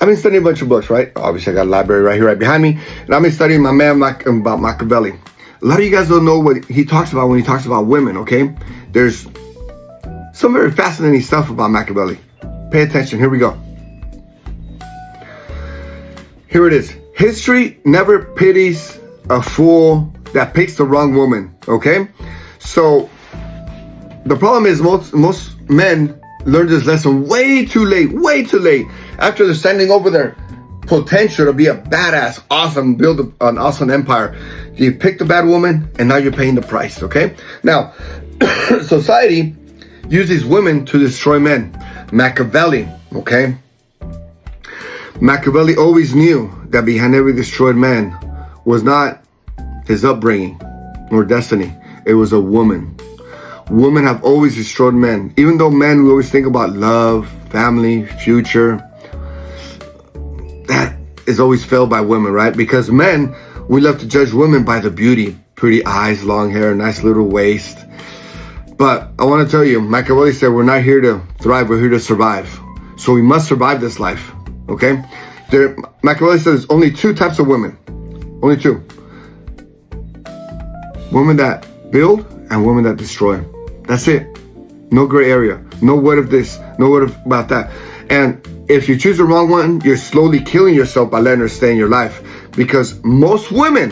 I've been studying a bunch of books, right? Obviously, I got a library right here, right behind me. And I've been studying my man about Machiavelli. A lot of you guys don't know what he talks about when he talks about women, okay? There's some very fascinating stuff about Machiavelli. Pay attention. Here we go. Here it is. History never pities a fool that picks the wrong woman, okay? So the problem is most men learn this lesson way too late, after they're sending over their potential to be a badass, awesome, build an awesome empire. You picked a bad woman, and now you're paying the price, okay? Now, society uses women to destroy men. Machiavelli, okay? Machiavelli always knew that behind every destroyed man was not his upbringing or destiny. It was a woman. Women have always destroyed men. Even though men, we always think about love, family, future. That is always failed by women, right? Because men, we love to judge women by the beauty. Pretty eyes, long hair, nice little waist. But I want to tell you, Machiavelli said we're not here to thrive, we're here to survive. So we must survive this life, okay? Machiavelli says there's only two types of women. Only two. Women that build and women that destroy. That's it. No gray area. No what if this, no what if about that. And if you choose the wrong one, you're slowly killing yourself by letting her stay in your life. Because most women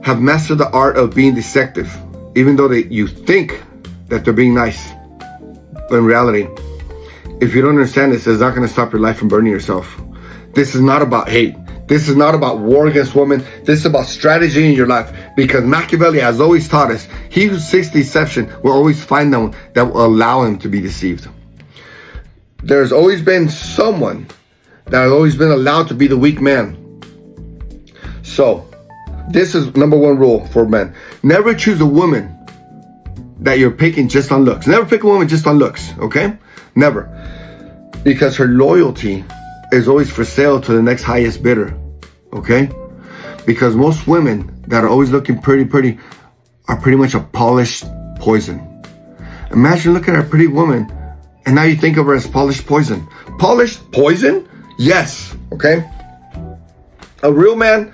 have mastered the art of being deceptive. Even though you think that they're being nice. But in reality, if you don't understand this, it's not going to stop your life from burning yourself. This is not about hate. This is not about war against women. This is about strategy in your life. Because Machiavelli has always taught us, he who seeks deception will always find one that will allow him to be deceived. There's always been someone that has always been allowed to be the weak man. So, this is number one rule for men. Never choose a woman that you're picking just on looks. Never pick a woman just on looks, okay? Never. Because her loyalty is always for sale to the next highest bidder, okay? Because most women that are always looking pretty are pretty much a polished poison. Imagine looking at a pretty woman and now you think of her as polished poison. Polished poison? Yes, okay? A real man,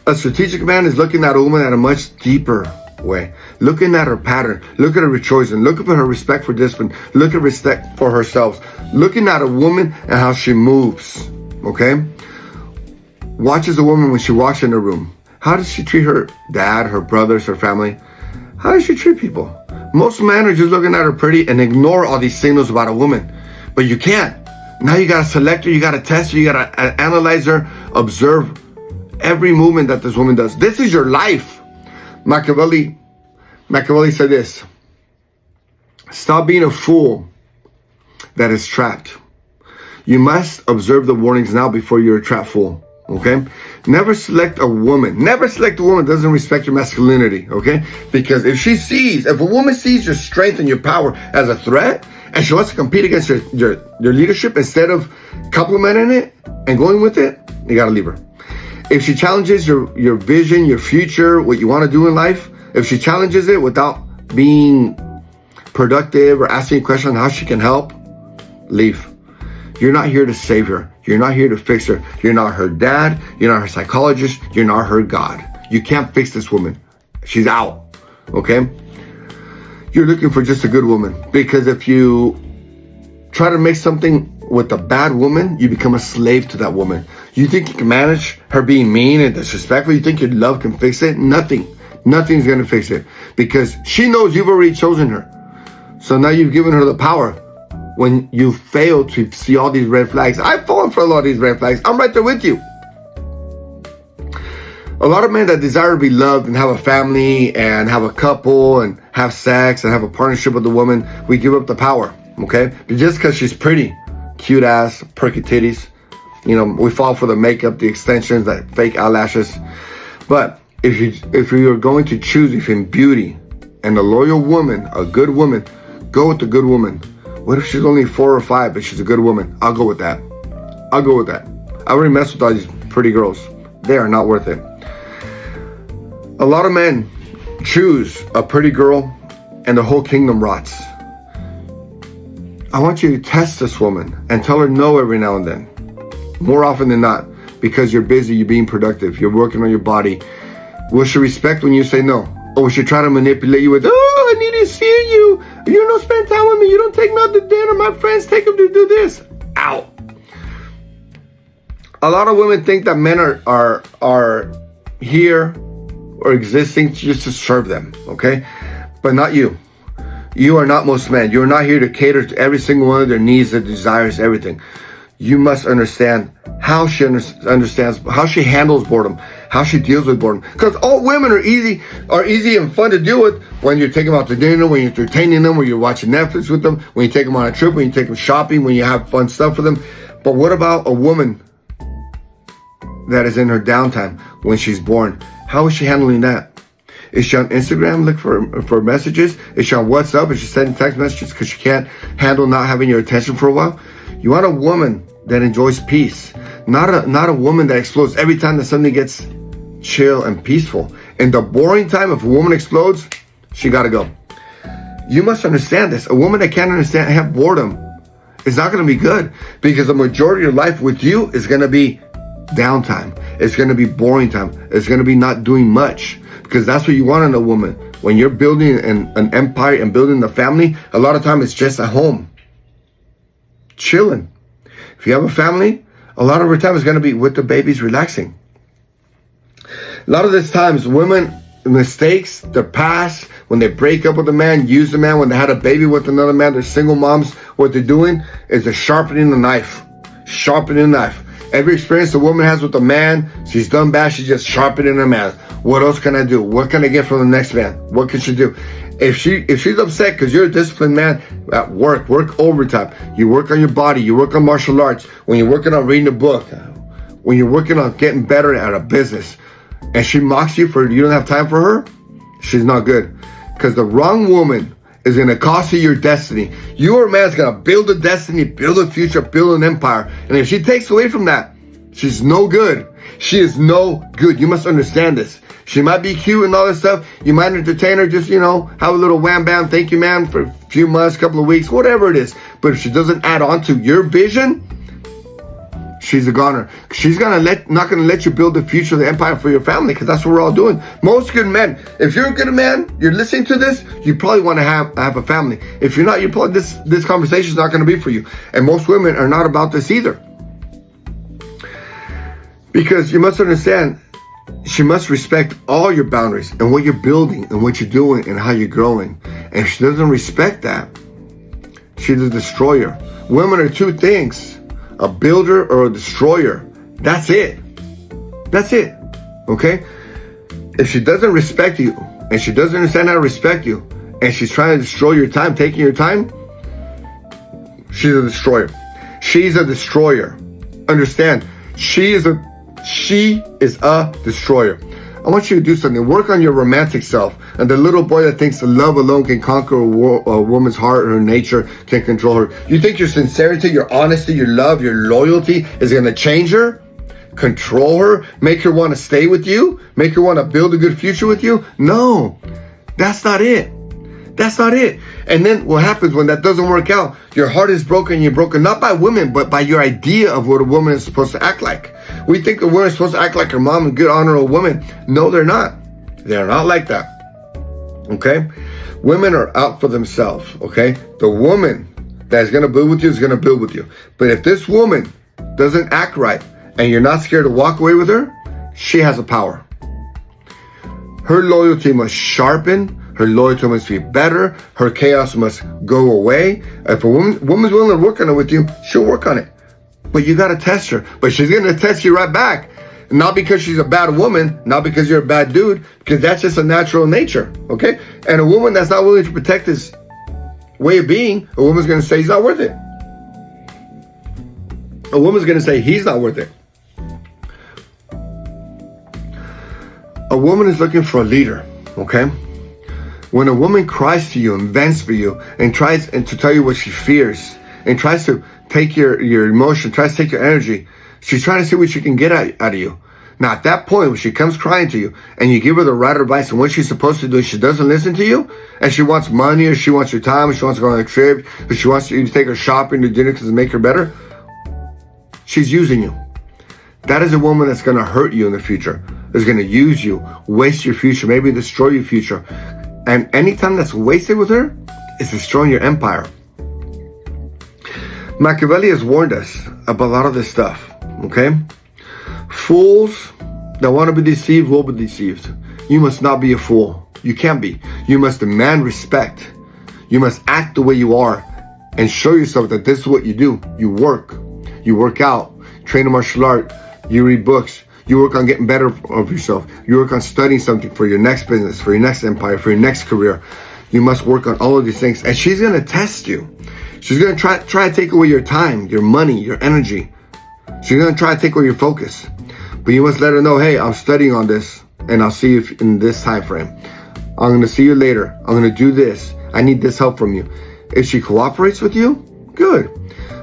a strategic man is looking at a woman at a much deeper way. Looking at her pattern, look at her choice, look at her respect for discipline, look at respect for herself, looking at a woman and how she moves, okay? Watches a woman when she walks in a room. How does she treat her dad, her brothers, her family? How does she treat people? Most men are just looking at her pretty and ignore all these signals about a woman. But you can't. Now you gotta select her, you gotta test her, you gotta analyze her, observe every movement that this woman does. This is your life. Machiavelli said this: stop being a fool that is trapped. You must observe the warnings now before you're a trapped fool, okay? Never select a woman that doesn't respect your masculinity, okay? Because if a woman sees your strength and your power as a threat, and she wants to compete against your leadership instead of complimenting it and going with it, you gotta leave her. If she challenges your vision, your future, what you want to do in life, if she challenges it without being productive or asking a question on how she can help, leave. You're not here to save her. You're not here to fix her. You're not her dad. You're not her psychologist. You're not her God. You can't fix this woman. She's out, okay? You're looking for just a good woman. Because if you try to make something with a bad woman, you become a slave to that woman. You think you can manage her being mean and disrespectful? You think your love can fix it? Nothing's going to fix it. Because she knows you've already chosen her. So now you've given her the power. When you fail to see all these red flags, I've fallen for a lot of these red flags. I'm right there with you. A lot of men that desire to be loved and have a family and have a couple and have sex and have a partnership with a woman, we give up the power, okay? But just because she's pretty, cute ass, perky titties, we fall for the makeup, the extensions, the fake eyelashes. But if you're going to choose between beauty and a loyal woman, a good woman, go with the good woman. What if she's only 4 or 5, but she's a good woman? I'll go with that. I already messed with all these pretty girls. They are not worth it. A lot of men choose a pretty girl and the whole kingdom rots. I want you to test this woman and tell her no every now and then. more often than not, because you're busy, you're being productive, you're working on your body. Will she respect when you say no? Or will she try to manipulate you with, oh, I need to see you. You don't spend time with me. You don't take me out to dinner. My friends take them to do this. Ow. A lot of women think that men are here or existing just to serve them, okay? But not you. You are not most men. You're not here to cater to every single one of their needs, their desires, everything. You must understand how she understands, how she handles boredom, how she deals with boredom. Because all women are easy and fun to deal with when you take them out to dinner, when you're entertaining them, when you're watching Netflix with them, when you take them on a trip, when you take them shopping, when you have fun stuff with them. But what about a woman that is in her downtime when she's bored? How is she handling that? Is she on Instagram looking for messages? Is she on WhatsApp? Is she sending text messages because she can't handle not having your attention for a while? You want a woman that enjoys peace, not a woman that explodes every time that something gets chill and peaceful. In the boring time, if a woman explodes, she gotta go. You must understand this. A woman that can't have boredom is not gonna be good, because the majority of your life with you is gonna be downtime. It's gonna be boring time. It's gonna be not doing much, because that's what you want in a woman. When you're building an empire and building a family, a lot of time it's just at home, chilling. If you have a family, a lot of her time is going to be with the babies, relaxing. A lot of this times, women mistakes, their past, when they break up with a man, use the man, when they had a baby with another man, they're single moms, what they're doing is they're sharpening the knife. Sharpening the knife. Every experience a woman has with a man, she's done bad, she's just sharpening a man. What else can I do? What can I get from the next man? What can she do? If she's upset because you're a disciplined man at work overtime. You work on your body, you work on martial arts, when you're working on reading a book, when you're working on getting better at a business, and she mocks you for you don't have time for her, she's not good. Because the wrong woman is going to cost you your destiny. Your man's going to build a destiny, build a future, build an empire. And if she takes away from that, she's no good. She is no good. You must understand this. She might be cute and all this stuff. You might entertain her, just, have a little wham bam, thank you, man, for a few months, couple of weeks, whatever it is. But if she doesn't add on to your vision, she's a goner. She's not gonna let you build the future of the empire for your family, because that's what we're all doing. Most good men, if you're a good man, you're listening to this, you probably want to have a family. If you're not, you're probably this conversation is not going to be for you. And most women are not about this either. Because you must understand, she must respect all your boundaries and what you're building and what you're doing and how you're growing. And if she doesn't respect that, she's a destroyer. Women are two things: a builder or a destroyer. That's it. That's it. Okay? If she doesn't respect you and she doesn't understand how to respect you, and she's trying to destroy your time, taking your time, she's a destroyer. She's a destroyer. Understand? She is a destroyer. I want you to do something. Work on your romantic self. And the little boy that thinks that love alone can conquer a woman's heart, her nature can control her. You think your sincerity, your honesty, your love, your loyalty is going to change her? Control her? Make her want to stay with you? Make her want to build a good future with you? No, that's not it. That's not it. And then what happens when that doesn't work out? Your heart is broken. You're broken not by women, but by your idea of what a woman is supposed to act like. We think a woman is supposed to act like her mom, a good, honorable woman. No, they're not. They're not like that. Okay? Women are out for themselves. Okay? The woman that is going to build with you is going to build with you. But if this woman doesn't act right and you're not scared to walk away with her, she has a power. Her loyalty must sharpen. Her loyalty must be better. Her chaos must go away. If a woman's willing to work on it with you, she'll work on it. But you got to test her. But she's going to test you right back. Not because she's a bad woman, not because you're a bad dude, because that's just a natural nature, okay? And a woman that's not willing to protect his way of being, a woman's going to say he's not worth it. A woman's going to say he's not worth it. A woman is looking for a leader, okay? When a woman cries to you and vents for you and tries to tell you what she fears and tries to take your emotion, tries to take your energy, she's trying to see what she can get out of you. Now, at that point, when she comes crying to you and you give her the right advice on what she's supposed to do and she doesn't listen to you, and she wants money or she wants your time or she wants to go on a trip or she wants you to take her shopping to dinner because it'll make her better, she's using you. That is a woman that's going to hurt you in the future. Is going to use you, waste your future, maybe destroy your future. And anytime that's wasted with her, it's destroying your empire. Machiavelli has warned us about a lot of this stuff, okay? Fools that want to be deceived will be deceived. You must not be a fool. You can't be. You must demand respect. You must act the way you are and show yourself that this is what you do. You work out, train a martial art, you read books, you work on getting better of yourself, you work on studying something for your next business, for your next empire, for your next career. You must work on all of these things. And she's going to test you. She's going to try to take away your time, your money, your energy. She's going to try to take away your focus. But you must let her know, hey, I'm studying on this, and I'll see you in this time frame. I'm going to see you later. I'm going to do this. I need this help from you. If she cooperates with you, good.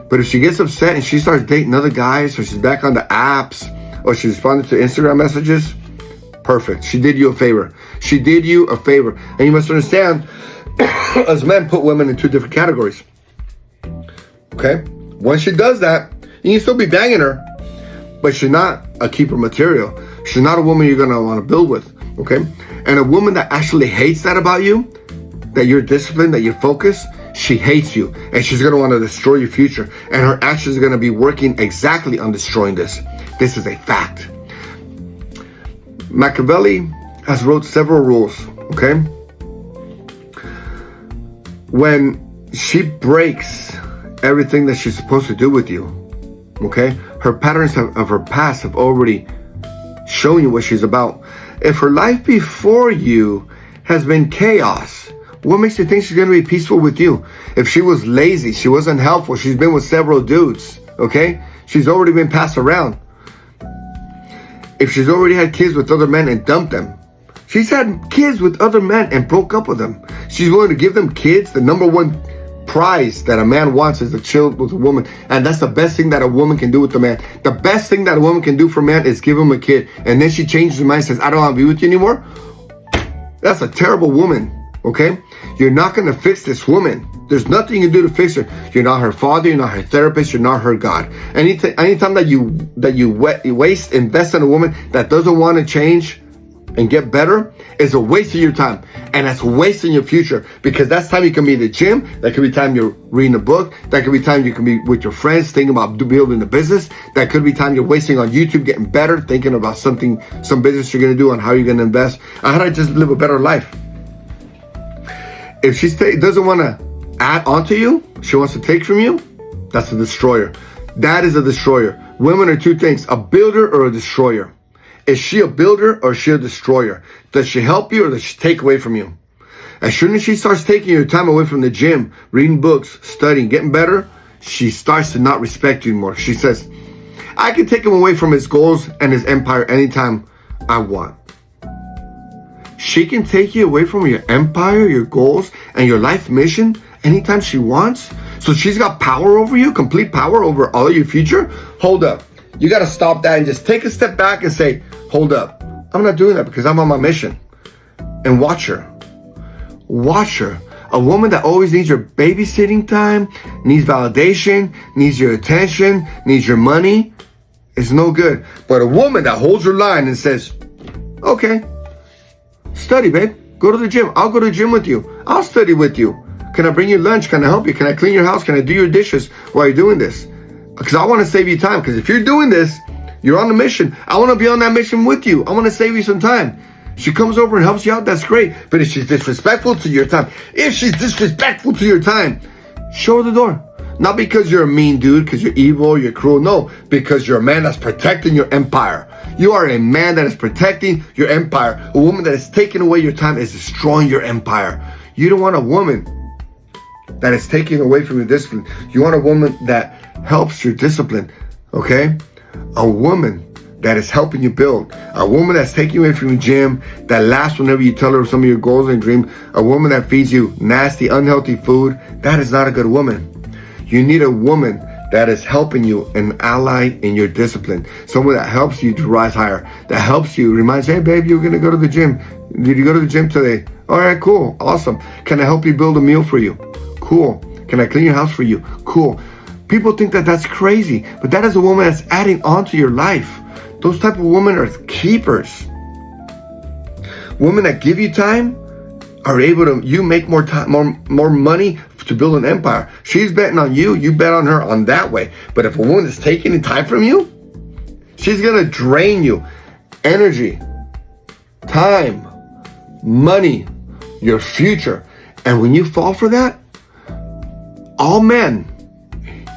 But if she gets upset and she starts dating other guys, or she's back on the apps, or she responded to Instagram messages, perfect. She did you a favor. She did you a favor. And you must understand, as men put women in two different categories. Okay? Once she does that, you can still be banging her, but she's not a keeper material. She's not a woman you're going to want to build with. Okay? And a woman that actually hates that about you, that you're disciplined, that you're focused, she hates you. And she's going to want to destroy your future. And her actions are going to be working exactly on destroying this. This is a fact. Machiavelli has wrote several rules, okay? When she breaks everything that she's supposed to do with you, okay? Her patterns of her past have already shown you what she's about. If her life before you has been chaos, what makes you think she's going to be peaceful with you? If she was lazy, she wasn't helpful, she's been with several dudes, okay? She's already been passed around. If she's already had kids with other men and dumped them, she's had kids with other men and broke up with them. She's willing to give them kids. The number one prize that a man wants is to chill with a woman. And that's the best thing that a woman can do with a man. The best thing that a woman can do for a man is give him a kid. And then she changes her mind and says, I don't want to be with you anymore. That's a terrible woman, okay? You're not going to fix this woman. There's nothing you can do to fix her. You're not her father. You're not her therapist. You're not her God. Anytime that you waste, invest in a woman that doesn't want to change and get better, is a waste of your time. And that's wasting your future, because that's time you can be in the gym. That could be time you're reading a book. That could be time you can be with your friends thinking about building a business. That could be time you're wasting on YouTube getting better, thinking about some business you're going to do, on how you're going to invest, on how to just live a better life. If she doesn't want to add on to you, she wants to take from you, that's a destroyer. That is a destroyer. Women are two things, a builder or a destroyer. Is she a builder or is she a destroyer? Does she help you or does she take away from you? As soon as she starts taking your time away from the gym, reading books, studying, getting better, she starts to not respect you anymore. She says, I can take him away from his goals and his empire anytime I want. She can take you away from your empire, your goals, and your life mission anytime she wants. So she's got power over you, complete power over all your future. Hold up. You got to stop that and just take a step back and say, hold up. I'm not doing that because I'm on my mission. And watch her. Watch her. A woman that always needs your babysitting time, needs validation, needs your attention, needs your money, is no good. But a woman that holds her line and says, okay, study, babe. Go to the gym. I'll go to the gym with you. I'll study with you. Can I bring you lunch? Can I help you? Can I clean your house? Can I do your dishes while you're doing this? Because I want to save you time. Because if you're doing this, you're on a mission. I want to be on that mission with you. I want to save you some time. She comes over and helps you out. That's great. But if she's disrespectful to your time, show her the door. Not because you're a mean dude, because you're evil, you're cruel. No, because you're a man that's protecting your empire. You are a man that is protecting your empire. A woman that is taking away your time is destroying your empire. You don't want a woman that is taking away from your discipline. You want a woman that helps your discipline, okay? A woman that is helping you build. A woman that's taking you away from your gym, that laughs whenever you tell her some of your goals and dreams. A woman that feeds you nasty, unhealthy food. That is not a good woman. You need a woman that is helping you, an ally in your discipline. Someone that helps you to rise higher. That helps you, reminds you, hey babe, you're going to go to the gym. Did you go to the gym today? All right, cool, awesome. Can I help you build a meal for you? Cool. Can I clean your house for you? Cool. People think that that's crazy, but that is a woman that's adding on to your life. Those type of women are keepers. Women that give you time are able to, you make more time, more money to build an empire. She's betting on you, you bet on her on that way. But if a woman is taking the time from you, she's gonna drain you. Energy, time, money, your future. And when you fall for that, all men,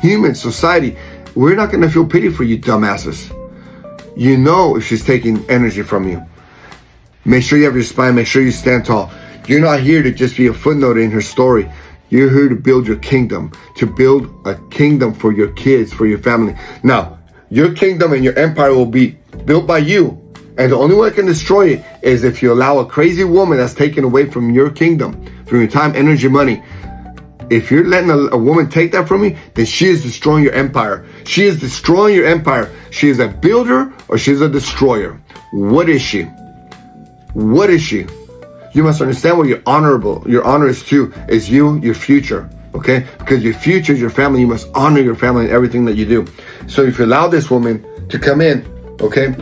human society, we're not gonna feel pity for you dumbasses. You know if she's taking energy from you. Make sure you have your spine, make sure you stand tall. You're not here to just be a footnote in her story. You're here to build your kingdom, to build a kingdom for your kids, for your family. Now, your kingdom and your empire will be built by you. And the only way I can destroy it is if you allow a crazy woman that's taken away from your kingdom, from your time, energy, money. If you're letting a woman take that from you, then she is destroying your empire. She is destroying your empire. She is a builder or she's a destroyer. What is she? What is she? You must understand what your honor is too, is you, your future, okay? Because your future is your family. You must honor your family in everything that you do. So if you allow this woman to come in, okay,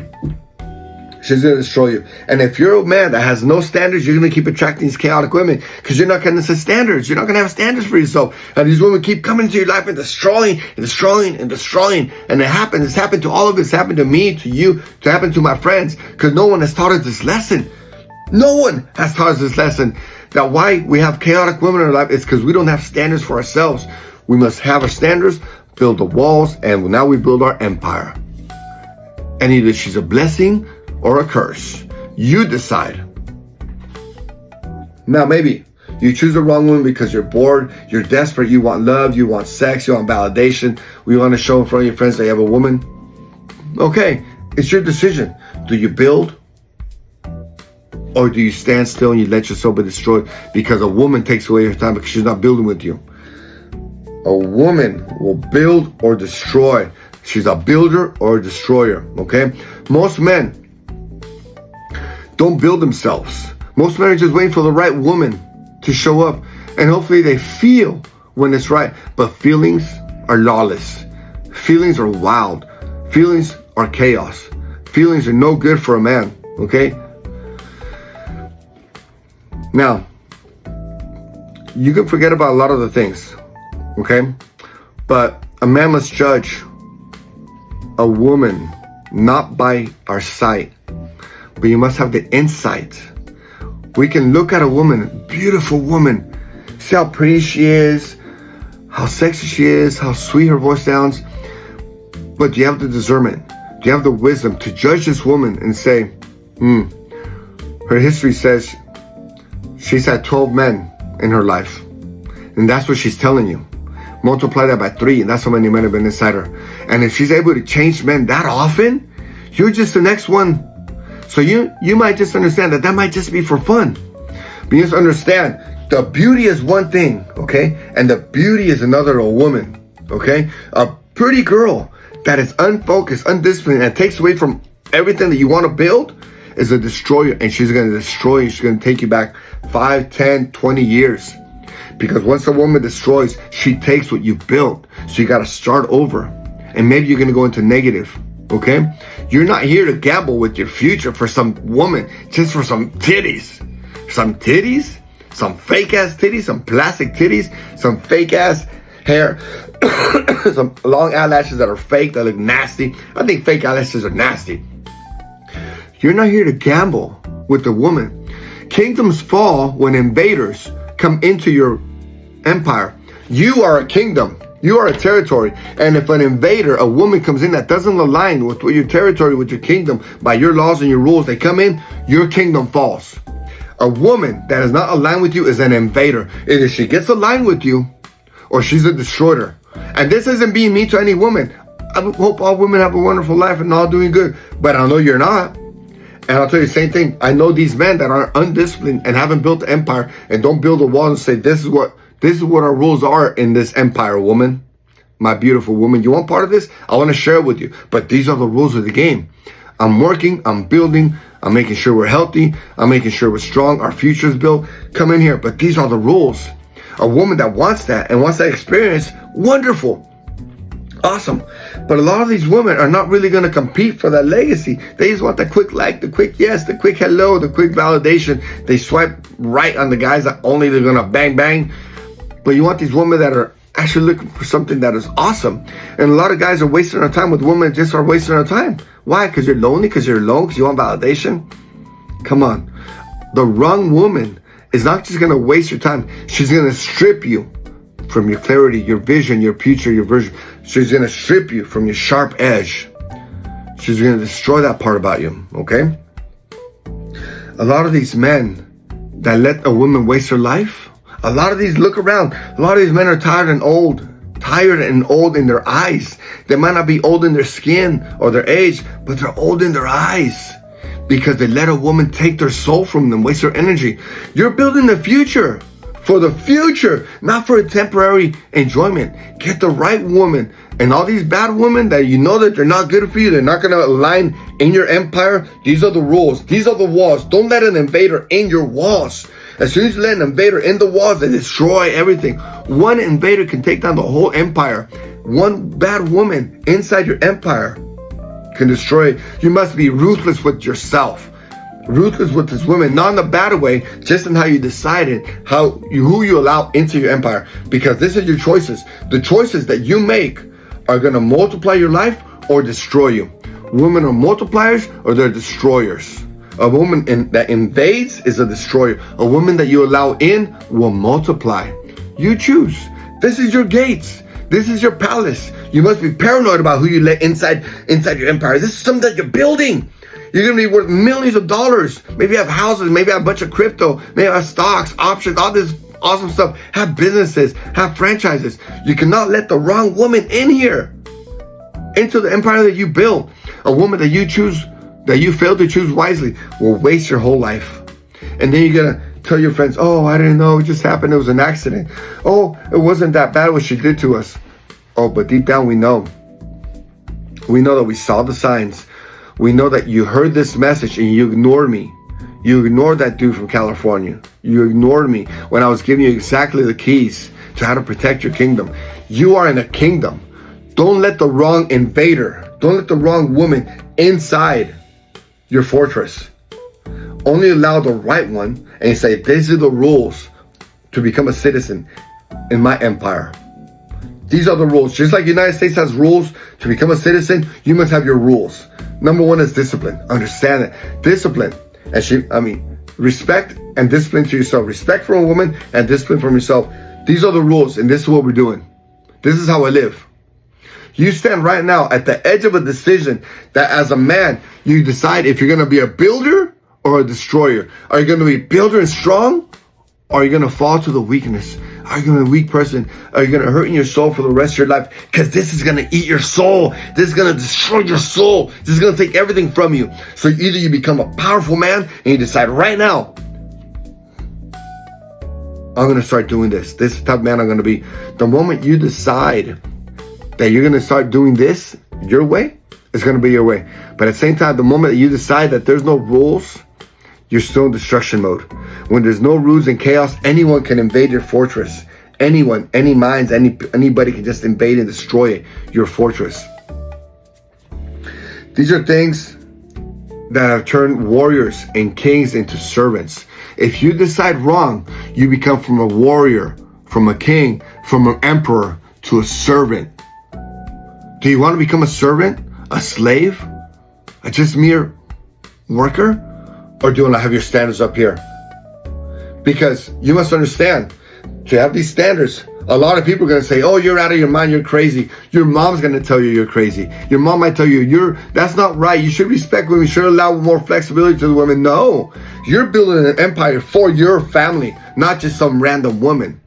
she's going to destroy you. And if you're a man that has no standards, you're going to keep attracting these chaotic women because you're not going to set standards. You're not going to have standards for yourself. And these women keep coming into your life and destroying and destroying and destroying. And it happens. It's happened to all of us. It's happened to me, to you, to happen to my friends, because no one has taught us this lesson. No one has taught us this lesson, that why we have chaotic women in our life is because we don't have standards for ourselves. We must have our standards, build the walls, and now we build our empire. And either she's a blessing or a curse. You decide. Now, maybe you choose the wrong woman because you're bored, you're desperate, you want love, you want sex, you want validation, we want to show in front of your friends that you have a woman. Okay, it's your decision. Do you build? Or do you stand still and you let yourself be destroyed because a woman takes away your time because she's not building with you? A woman will build or destroy. She's a builder or a destroyer, okay? Most men don't build themselves. Most men are just waiting for the right woman to show up. And hopefully they feel when it's right. But feelings are lawless. Feelings are wild. Feelings are chaos. Feelings are no good for a man, okay? Now, you can forget about a lot of the things, okay? But a man must judge a woman not by our sight, but you must have the insight. We can look at a woman, beautiful woman, see how pretty she is, how sexy she is, how sweet her voice sounds. But do you have the discernment? Do you have the wisdom to judge this woman and say, her history says she's had 12 men in her life. And that's what she's telling you. Multiply that by 3, and that's how many men have been inside her. And if she's able to change men that often, you're just the next one. So you might just understand that might just be for fun. But you just understand, the beauty is one thing, okay? And the beauty is another, a woman, okay? A pretty girl that is unfocused, undisciplined, and takes away from everything that you want to build is a destroyer. And she's going to destroy you. She's going to take you back 5, 10, 20 years. Because once a woman destroys, she takes what you've built. So you got to start over. And maybe you're going to go into negative, okay? You're not here to gamble with your future for some woman, just for some titties. Some titties, some fake ass titties, some plastic titties, some fake ass hair, some long eyelashes that are fake, that look nasty. I think fake eyelashes are nasty. You're not here to gamble with the woman. Kingdoms fall when invaders come into your empire. You are a kingdom. You are a territory. And if an invader, a woman comes in that doesn't align with your territory, with your kingdom, by your laws and your rules, they come in, your kingdom falls. A woman that is not aligned with you is an invader. Either she gets aligned with you or she's a destroyer. And this isn't being mean to any woman. I hope all women have a wonderful life and all doing good. But I know you're not. And I'll tell you the same thing. I know these men that are undisciplined and haven't built the empire and don't build a wall and say, this is what our rules are in this empire, woman. My beautiful woman. You want part of this? I want to share it with you. But these are the rules of the game. I'm working. I'm building. I'm making sure we're healthy. I'm making sure we're strong. Our future's built. Come in here. But these are the rules. A woman that wants that and wants that experience, wonderful. Awesome. But a lot of these women are not really going to compete for that legacy. They just want the quick like, the quick yes, the quick hello, the quick validation. They swipe right on the guys that only they're going to bang, bang. But you want these women that are actually looking for something that is awesome. And a lot of guys are wasting their time with women that just are wasting their time. Why? Because you're lonely, because you're alone, because you want validation? Come on. The wrong woman is not just going to waste your time. She's going to strip you from your clarity, your vision, your future, your vision. She's going to strip you from your sharp edge. She's going to destroy that part about you, okay? A lot of these men that let a woman waste her life, a lot of these, look around, a lot of these men are tired and old in their eyes. They might not be old in their skin or their age, but they're old in their eyes because they let a woman take their soul from them, waste their energy. You're building the future. For the future, not for a temporary enjoyment. Get the right woman. And all these bad women that you know that they're not good for you, they're not going to align in your empire. These are the rules. These are the walls. Don't let an invader in your walls. As soon as you let an invader in the walls, they destroy everything. One invader can take down the whole empire. One bad woman inside your empire can destroy it. You must be ruthless with yourself. Ruthless with this woman, not in a bad way, just in how you decided who you allow into your empire. Because this is your choices. The choices that you make are going to multiply your life or destroy you. Women are multipliers or they're destroyers. A woman that invades is a destroyer. A woman that you allow in will multiply. You choose. This is your gates. This is your palace. You must be paranoid about who you let inside your empire. This is something that you're building. You're going to be worth millions of dollars. Maybe you have houses. Maybe you have a bunch of crypto. Maybe you have stocks, options, all this awesome stuff. Have businesses. Have franchises. You cannot let the wrong woman in here. Into the empire that you built. A woman that you choose, that you fail to choose wisely, will waste your whole life. And then you're going to tell your friends, oh, I didn't know. It just happened. It was an accident. Oh, it wasn't that bad what she did to us. Oh, but deep down we know. We know that we saw the signs. We know that you heard this message and you ignored me. You ignored that dude from California. You ignored me when I was giving you exactly the keys to how to protect your kingdom. You are in a kingdom. Don't let the wrong invader, don't let the wrong woman inside your fortress. Only allow the right one and say, these are the rules to become a citizen in my empire. These are the rules. Just like the United States has rules to become a citizen, you must have your rules. Number one is discipline. Understand it. Discipline. Respect and discipline to yourself. Respect for a woman and discipline from yourself. These are the rules, and this is what we're doing. This is how I live. You stand right now at the edge of a decision that as a man, you decide if you're going to be a builder or a destroyer. Are you going to be a builder and strong? Or are you going to fall to the weakness? Are you going to be a weak person? Are you going to hurt in your soul for the rest of your life? Because this is going to eat your soul. This is going to destroy your soul. This is going to take everything from you. So either you become a powerful man and you decide right now, I'm going to start doing this. This is the type of man I'm going to be. The moment you decide that you're going to start doing this your way, it's going to be your way. But at the same time, the moment that you decide that there's no rules, you're still in destruction mode. When there's no rules and chaos, anyone can invade your fortress. Anyone, any minds, anybody can just invade and destroy your fortress. These are things that have turned warriors and kings into servants. If you decide wrong, you become from a warrior, from a king, from an emperor to a servant. Do you want to become a servant, a slave, a just mere worker? Or do you want to have your standards up here? Because you must understand, to have these standards, a lot of people are going to say, oh, you're out of your mind, you're crazy. Your mom's going to tell you you're crazy. Your mom might tell you, that's not right. You should respect women. You should allow more flexibility to the women. No, you're building an empire for your family, not just some random woman.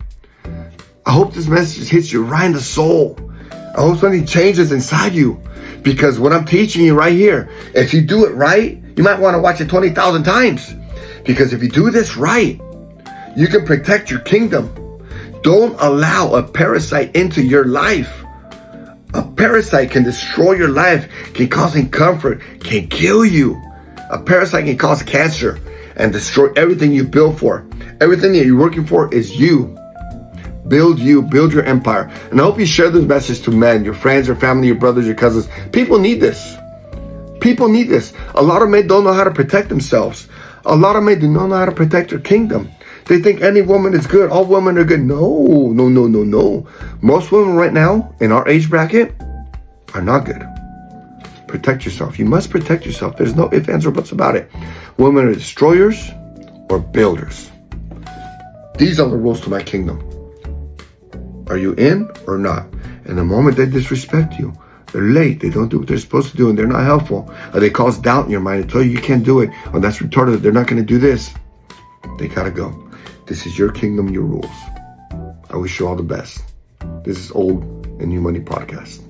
I hope this message hits you right in the soul. I hope something changes inside you. Because what I'm teaching you right here, if you do it right, you might want to watch it 20,000 times. Because if you do this right, you can protect your kingdom. Don't allow a parasite into your life. A parasite can destroy your life, can cause discomfort, can kill you. A parasite can cause cancer and destroy everything you built for. Everything that you're working for is you. build you, build your empire. And I hope you share this message to men, your friends, your family, your brothers, your cousins. People need this. People need this. A lot of men don't know how to protect themselves. A lot of men do not know how to protect their kingdom. They think any woman is good. All women are good. No. Most women right now in our age bracket are not good. Protect yourself. You must protect yourself. There's no ifs, ands, or buts about it. Women are destroyers or builders. These are the rules to my kingdom. Are you in or not? And the moment they disrespect you, they're late, they don't do what they're supposed to do, and they're not helpful, or they cause doubt in your mind and tell you can't do it, or that's retarded, they're not going to do this, they gotta go. This is your kingdom, your rules. I wish you all the best. This is Old and New Money Podcast.